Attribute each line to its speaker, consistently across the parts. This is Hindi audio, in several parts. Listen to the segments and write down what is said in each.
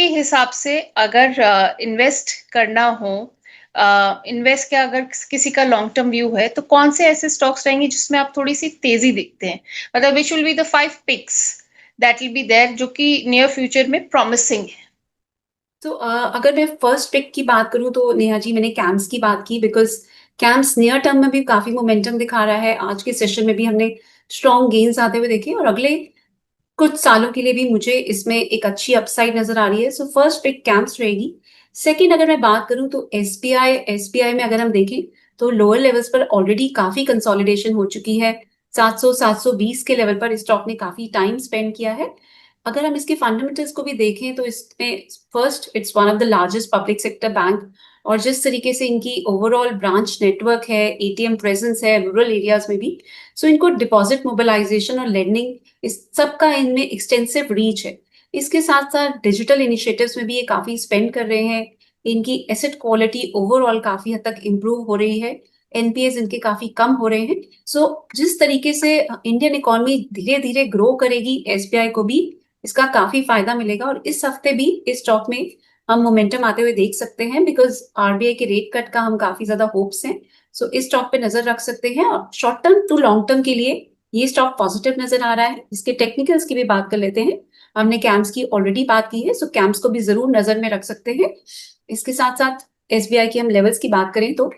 Speaker 1: आपके हिसाब से अगर इन्वेस्ट करना हो, इन्वेस्ट क्या अगर किसी का लॉन्ग टर्म व्यू है तो कौन से ऐसे स्टॉक्स रहेंगे जिसमें आप थोड़ी सी तेजी देखते हैं? मतलब which will be the 5 picks that will be there जो कि नियर फ्यूचर में प्रॉमिसिंग है?
Speaker 2: तो अगर मैं फर्स्ट पिक की बात करूं तो नेहा जी मैंने कैम्स की बात की बिकॉज कैम्स नियर टर्म में भी काफी मोमेंटम दिखा रहा है। आज के सेशन में भी हमने स्ट्रॉन्ग गेन्स आते हुए देखे और अगले कुछ सालों के लिए भी मुझे इसमें एक अच्छी अपसाइड नजर आ रही है। सो फर्स्ट पिक कैम्प्स रहेगी। सेकंड अगर मैं बात करूं तो एसबीआई में अगर हम देखें तो लोअर लेवल्स पर ऑलरेडी काफी कंसोलिडेशन हो चुकी है। 700 720 के लेवल पर स्टॉक ने काफी टाइम स्पेंड किया है। अगर हम इसके फंडामेंटल्स को भी देखें तो इसमें first it's one of the largest public sector bank और जिस तरीके से इनकी ओवरऑल ब्रांच नेटवर्क है, एटीएम प्रेजेंस है रूरल एरियाज में भी, सो इनको डिपॉजिट मोबिलाइजेशन और लेंडिंग इस सब का इनमें एक्सटेंसिव रीच है। इसके साथ साथ डिजिटल इनिशिएटिव्स में भी ये काफी स्पेंड कर रहे हैं। इनकी एसेट क्वालिटी ओवरऑल काफी हद तक इम्प्रूव हो रही है। एनपीएस इनके काफी कम हो रहे हैं। सो जिस तरीके से इंडियन इकोनॉमी धीरे धीरे ग्रो करेगी एसबीआई को भी इसका काफी फायदा मिलेगा और इस हफ्ते भी इस स्टॉक में हम मोमेंटम आते हुए देख सकते हैं बिकॉज आरबीआई के रेट कट का हम काफी ज्यादा होप्स हैं। सो इस स्टॉक पे नजर रख सकते हैं और short term to long term के लिए ये स्टॉक पॉजिटिव नजर आ रहा है। इसके टेक्निकल्स की भी बात कर लेते हैं। हमने कैम्स की ऑलरेडी बात की है, सो कैम्स को भी जरूर नजर में रख सकते हैं। इसके साथ साथ एसबीआई की हम लेवल्स की बात करें तो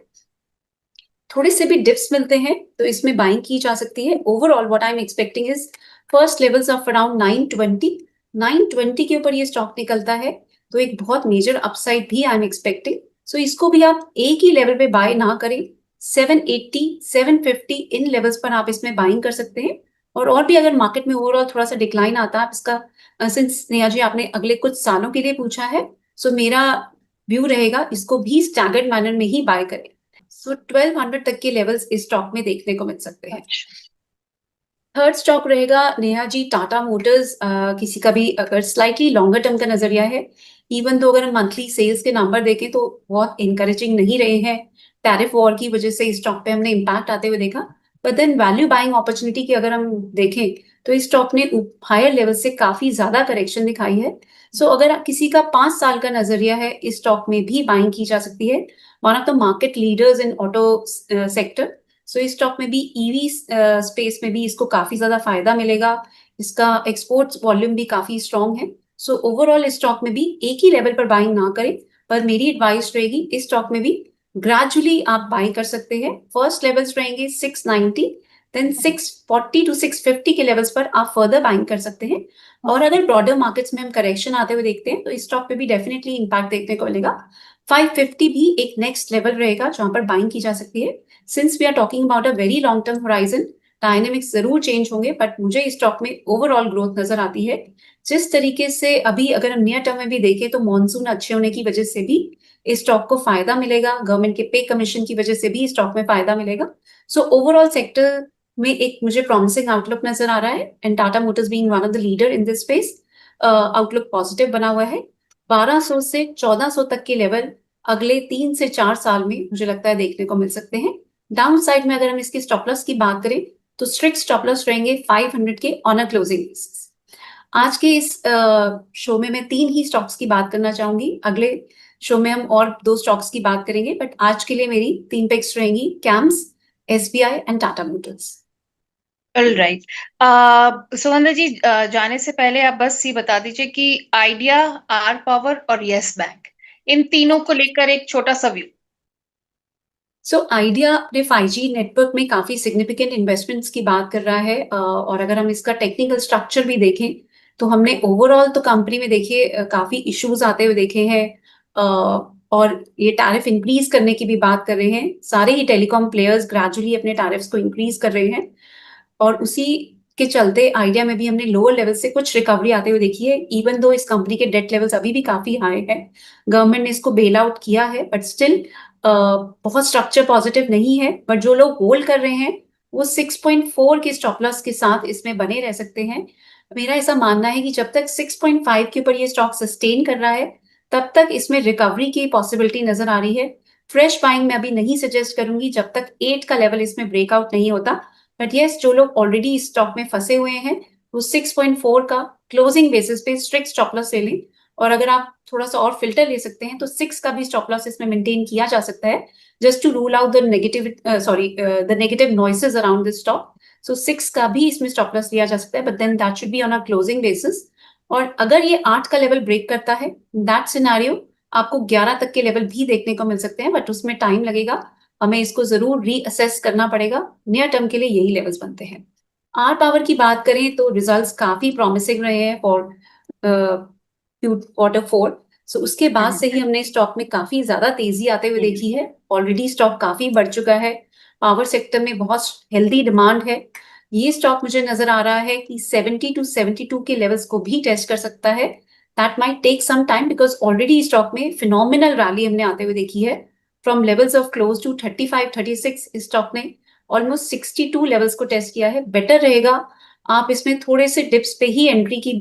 Speaker 2: थोड़े से भी डिप्स मिलते हैं तो इसमें बाइंग की जा सकती है। Overall what I am expecting is first levels of around 920 के ऊपर ये स्टॉक निकलता है तो एक बहुत मेजर अपसाइड भी आई एम एक्सपेक्टिंग। सो इसको भी आप एक ही लेवल पे बाय ना करें, 780 750 इन लेवल्स पर आप इसमें बाइंग कर सकते हैं। और भी अगर मार्केट में ओवरऑल थोड़ा सा डिक्लाइन आता है आप इसका सिंस नेहा जी आपने अगले कुछ सालों के लिए पूछा है, सो मेरा व्यू रहेगा इसको भी स्टैगर्ड मैनर में ही बाय करें। सो 1200 तक के लेवल्स इस स्टॉक में देखने को मिल सकते हैं।
Speaker 1: अच्छा।
Speaker 2: थर्ड स्टॉक रहेगा नेहा जी टाटा मोटर्स। किसी का भी अगर स्लाइटली लॉन्गर टर्म का नजरिया है, इवन तो अगर हम मंथली सेल्स के नंबर देखें तो बहुत इंकरेजिंग नहीं रहे हैं। टैरिफ वॉर की वजह से इस स्टॉक पे हमने इम्पैक्ट आते हुए देखा। But then value buying opportunity की अगर हम देखें तो इस स्टॉक ने हायर लेवल से काफी ज्यादा करेक्शन दिखाई है। सो अगर किसी का 5 साल का नजरिया है इस स्टॉक में भी बाइंग की जा सकती है। One of the market leaders in auto sector. So इस स्टॉक में भी ईवी स्पेस में भी इसको काफी ज्यादा फायदा मिलेगा। इसका एक्सपोर्ट्स वॉल्यूम भी काफी स्ट्रांग है। सो ओवरऑल इस स्टॉक में भी एक ही लेवल पर बाइंग ना करें, पर मेरी एडवाइस रहेगी इस स्टॉक में भी ग्रेजुअली आप बाई कर सकते हैं। फर्स्ट लेवल्स रहेंगे 690, देन 640 टू 650 के लेवल्स पर आप फर्दर बाइंग कर सकते हैं। और अगर ब्रॉडर मार्केट्स में हम करेक्शन आते हुए देखते हैं तो इस स्टॉक पे भी डेफिनेटली इंपैक्ट देखने को मिलेगा। 550 भी एक नेक्स्ट लेवल रहेगा जहां पर बाइंग की जा सकती है। Since we are talking about a very long term horizon, dynamics जरूर चेंज होंगे बट मुझे इस स्टॉक में ओवरऑल ग्रोथ नजर आती है। जिस तरीके से अभी अगर हम नियर टर्म में भी देखें तो मॉनसून अच्छे होने की वजह से भी इस स्टॉक को फायदा मिलेगा। गवर्नमेंट के पे कमीशन की वजह से भी इस स्टॉक में फायदा मिलेगा। सो ओवरऑल सेक्टर में एक मुझे प्रॉमिसिंग आउटलुक नजर आ रहा है and Tata Motors being one of the leader in this space, outlook positive बना हुआ है। 1200 से 1400 तक के लेवल अगले 3 से 4 साल में मुझे लगता है देखने को मिल सकते हैं। डाउन साइड में अगर हम इसकी स्टॉप लॉस की बात करें तो स्ट्रिक्ट स्टॉप लॉस रहेंगे 500 के ऑन अ क्लोजिंग बेसिस। आज के इस शो में मैं 3 ही स्टॉक्स की बात करना चाहूंगी। अगले शो में हम और 2 स्टॉक्स की बात करेंगे बट आज के लिए मेरी 3 पिक्स रहेंगी CAMS, SBI and Tata Motors.
Speaker 1: All right. Sugandha ji, जाने से पहले आप बस ये बता दीजिए कि आइडिया, आर पावर और यस बैंक, इन तीनों को लेकर एक छोटा सा व्यू।
Speaker 2: सो आइडिया अपने 5G नेटवर्क में काफी सिग्निफिकेंट इन्वेस्टमेंट्स की बात कर रहा है। और अगर हम इसका टेक्निकल स्ट्रक्चर भी देखें तो हमने ओवरऑल तो कंपनी में देखिए काफी इश्यूज आते हुए देखे हैं। और ये टैरिफ इंक्रीज करने की भी बात कर रहे हैं। सारे ही टेलीकॉम प्लेयर्स ग्रेजुअली अपने टैरिफ्स को इंक्रीज कर रहे हैं और उसी के चलते आइडिया में भी हमने लोअर लेवल से कुछ रिकवरी आते हुए देखी है। इवन दो इस कंपनी के डेट लेवल्स अभी भी काफी हाई है, गवर्नमेंट ने इसको बेल आउट किया है बट स्टिल बहुत स्ट्रक्चर पॉजिटिव नहीं है। बट जो लोग होल्ड कर रहे हैं वो 6.4 के स्टॉप लॉस के साथ इसमें बने रह सकते हैं। मेरा ऐसा मानना है कि जब तक 6.5 के ऊपर ये स्टॉक सस्टेन कर रहा है तब तक इसमें रिकवरी की पॉसिबिलिटी नजर आ रही है। फ्रेश बाइंग मैं अभी नहीं सजेस्ट करूंगी जब तक 8 का लेवल इसमें ब्रेकआउट नहीं होता। बट यस, जो लोग ऑलरेडी इस स्टॉक में फंसे हुए हैं वो 6.4 का क्लोजिंग बेसिस पे स्ट्रिक्ट स्टॉप लॉस ले लें और अगर आप थोड़ा सा और फिल्टर ले सकते हैं तो 6 का भी स्टॉप लॉस इसमें मेंटेन किया जा सकता है, just to rule out the negative noises around this stock. So 6 का भी इसमें स्टॉप लॉस लिया जा सकता है, but then that should be on a closing basis. और अगर ये 8 का लेवल ब्रेक करता है, दैट सिनारियो आपको 11 तक के लेवल भी देखने को मिल सकते हैं, बट उसमें टाइम लगेगा, हमें इसको जरूर रीअसेस करना पड़ेगा। नियर टर्म के लिए यही लेवल्स बनते हैं। आर पावर की बात करें तो रिजल्ट्स काफी प्रॉमिसिंग रहे हैं फॉर Q4। सो उसके बाद से ही हमने स्टॉक में काफी ज्यादा तेजी आते हुए देखी है। ऑलरेडी स्टॉक काफी बढ़ चुका है, पावर सेक्टर में बहुत हेल्दी डिमांड है। ये स्टॉक मुझे नजर आ रहा है कि 70 to 72 के लेवल्स को भी टेस्ट कर सकता है। That might take some time because already stock में फिनोमिनल रैली हमने आते हुए देखी है from levels of close to 35-36। Stock ने ऑलमोस्ट 62 लेवल्स को टेस्ट किया है। बेटर रहेगा आप इसमें थोड़े से डिप्स पे ही एंट्री की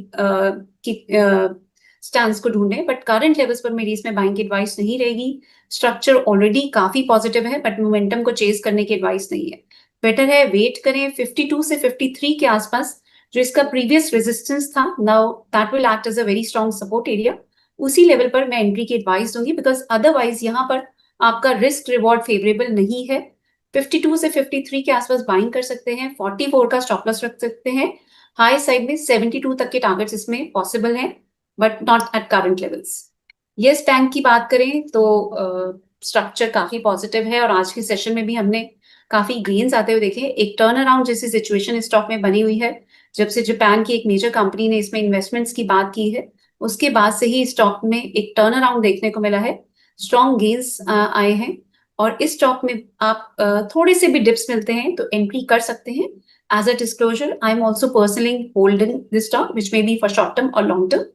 Speaker 2: स्टैंड को ढूंढें, बट करंट लेवल्स पर मेरी इसमें बाइंग की एडवाइस नहीं रहेगी। स्ट्रक्चर ऑलरेडी काफी पॉजिटिव है, बट मोमेंटम को चेज करने की एडवाइस नहीं है। बेटर है वेट करें 52 से 53 के आसपास, जो इसका प्रीवियस रेजिस्टेंस था, now that will act as a very strong support area. उसी लेवल पर मैं एंट्री की एडवाइस दूंगी, बिकॉज अदरवाइज यहाँ पर आपका रिस्क रिवॉर्ड फेवरेबल नहीं है। 52 से 53 के आसपास बाइंग कर सकते हैं, 44 का स्टॉप लॉस रख सकते हैं। हाई साइड में 72 तक के टारगेट्स इसमें पॉसिबल हैं, but not at current levels. Yes bank की बात करें तो स्ट्रक्चर काफी पॉजिटिव है और आज के सेशन में भी हमने काफी गेन्स आते हुए देखे। एक टर्न अराउंड जैसी सिचुएशन स्टॉक में बनी हुई है। जब से जापान की एक मेजर कंपनी ने इसमें इन्वेस्टमेंट्स की बात की है, उसके बाद से ही स्टॉक में एक टर्न अराउंड देखने को मिला है। स्ट्रॉन्ग गेन्स आए हैं और इस स्टॉक में आप थोड़े से भी डिप्स मिलते हैं तो एंट्री कर सकते हैं। As a disclosure, I am also personally holding this stock which may be for short term और लॉन्ग टर्म।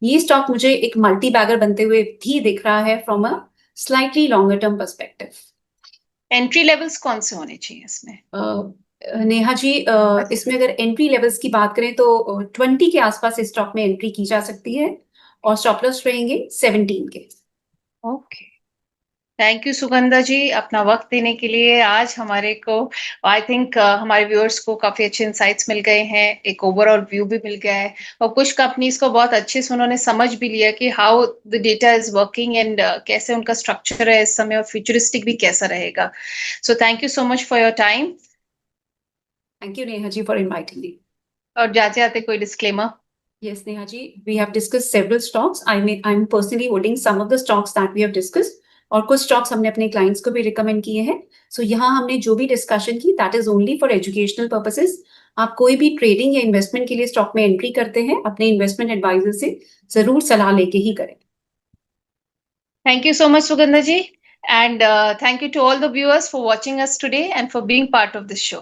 Speaker 2: ये स्टॉक मुझे एक मल्टी बैगर बनते हुए भी दिख रहा है from a slightly longer term perspective.
Speaker 1: Entry levels कौन से होने चाहिए इसमें?
Speaker 2: नेहा जी, इसमें अगर एंट्री लेवल्स की बात करें तो 20 के आसपास इस स्टॉक में एंट्री की जा सकती है और स्टॉप लॉस रहेंगे 17 के।
Speaker 1: ओके, थैंक यू सुगंधा जी अपना वक्त देने के लिए। आज हमारे को आई थिंक हमारे व्यूअर्स को काफी अच्छे इंसाइट्स मिल गए हैं, एक ओवरऑल व्यू भी मिल गया है और कुछ कंपनीज को बहुत अच्छे से उन्होंने समझ भी लिया कि how the data is working and कैसे उनका स्ट्रक्चर है इस समय और फ्यूचरिस्टिक भी कैसा रहेगा। So thank you so much for your time.
Speaker 2: Thank you Neha ji for inviting me.
Speaker 1: और जाते आते कोई disclaimer?
Speaker 2: Yes, Neha ji, we have discussed several stocks. I'm personally holding some of the stocks that we have discussed. और कुछ स्टॉक्स हमने अपने क्लाइंट्स को भी रिकमेंड किए हैं। सो यहाँ हमने जो भी डिस्कशन की that is only for educational purposes. आप कोई भी ट्रेडिंग या इन्वेस्टमेंट के लिए स्टॉक में एंट्री करते हैं, अपने इन्वेस्टमेंट एडवाइजर से जरूर सलाह लेके ही करें।
Speaker 1: Thank you so much, Sugandha ji. And thank you to all the viewers for watching us today and for being part of this show.